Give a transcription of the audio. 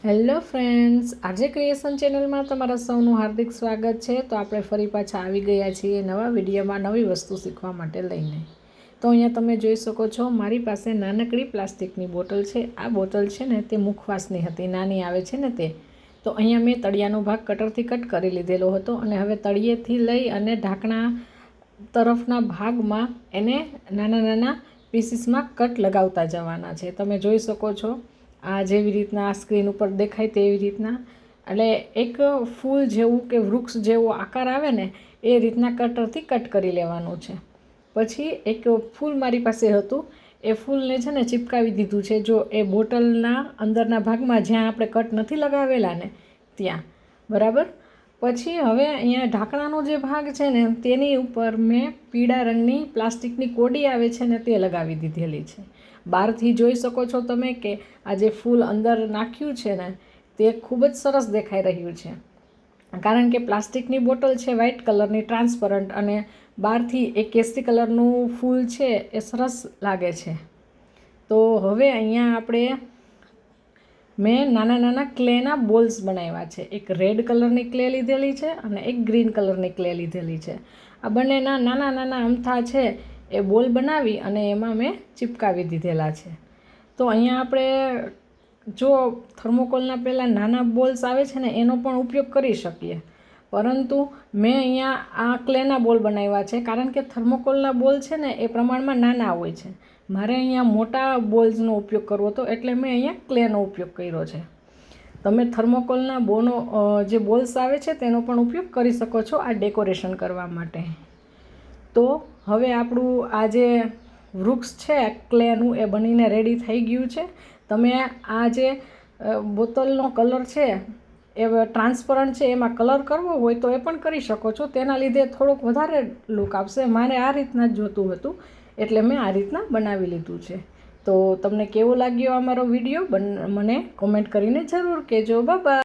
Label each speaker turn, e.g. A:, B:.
A: Hello friends, આજે creation ચેનલમાં તમારા સૌનું હાર્દિક સ્વાગત છે। તો આપણે ફરી પાછા આવી ગયા છીએ નવા વિડીયોમાં નવી વસ્તુ શીખવા માટે લઈને। તો અહીંયા તમે જોઈ શકો છો મારી પાસે નાનકડી પ્લાસ્ટિકની બોટલ છે। આ બોટલ છે ને તે મુખવાસની હતી, નાની આવે છે ને તે। તો અહીંયા મેં તળિયાનો ભાગ કટરથી કટ કરી લીધેલો હતો અને હવે તળિયેથી લઈ અને ઢાંકણા તરફના ભાગમાં એને નાના નાના પીસીસમાં કટ લગાવતા જવાના છે। તમે જોઈ શકો છો આ જેવી રીતના સ્ક્રીન ઉપર દેખાય તેવી રીતના, એટલે એક ફૂલ જેવું કે વૃક્ષ જેવો આકાર આવે ને એ રીતના કટરથી કટ કરી લેવાનું છે। પછી એક ફૂલ મારી પાસે હતું, એ ફૂલને છે ને ચિપકાવી દીધું છે જો એ બોટલના અંદરના ભાગમાં જ્યાં આપણે કટ નથી લગાવેલા ને ત્યાં, બરાબર। પછી હવે અહીંયા ઢાંકણાનો જે ભાગ છે ને તેની ઉપર મેં પીળા રંગની પ્લાસ્ટિકની કોડી આવે છે ને તે લગાવી દીધેલી છે। બહારથી જોઈ શકો છો તમે કે આ જે ફૂલ અંદર નાખ્યું છે ને તે ખૂબ જ સરસ દેખાઈ રહ્યું છે, કારણ કે પ્લાસ્ટિકની બોટલ છે વ્હાઇટ કલરની ટ્રાન્સપરન્ટ અને બહારથી એક કેસરી કલરનું ફૂલ છે એ સરસ લાગે છે। તો હવે અહીંયા આપણે મેં નાના નાના ક્લેના બોલ્સ બનાવ્યા છે। એક રેડ કલરની ક્લે લીધેલી છે અને એક ગ્રીન કલરની ક્લે લીધેલી છે। આ બંનેના નાના નાના અમથા છે એ બોલ બનાવી અને એમાં મેં ચિપકાવી દીધેલા છે। તો અહીંયા આપણે જો થર્મોકોલના પહેલાં નાના બોલ્સ આવે છે ને એનો પણ ઉપયોગ કરી શકીએ, પરંતુ મેં અહીંયા આ ક્લેના બોલ બનાવ્યા છે કારણ કે થર્મોકોલના બોલ છે ને એ પ્રમાણમાં નાના હોય છે। મારે અહીંયા મોટા બોલ્સનો ઉપયોગ કરવો હતો એટલે મેં અહીંયા ક્લેનો ઉપયોગ કર્યો છે। તમે થર્મોકોલના જે બોલ્સ આવે છે તેનો પણ ઉપયોગ કરી શકો છો આ ડેકોરેશન કરવા માટે। તો હવે આપણું આ જે વૃક્ષ છે ક્લેનું એ બનીને રેડી થઈ ગયું છે। તમે આ જે બોટલનો કલર છે એ ટ્રાન્સપરન્ટ છે, એમાં કલર કરવો હોય તો એ પણ કરી શકો છો, તેના લીધે થોડોક વધારે લુક આવશે। મારે આ રીતના જ જોતું હતું એટલે મેં આ રીતના બનાવી લીધું છે। તો તમને કેવો લાગ્યો અમારો વિડીયો મને કોમેન્ટ કરીને જરૂર કહેજો। Bye bye.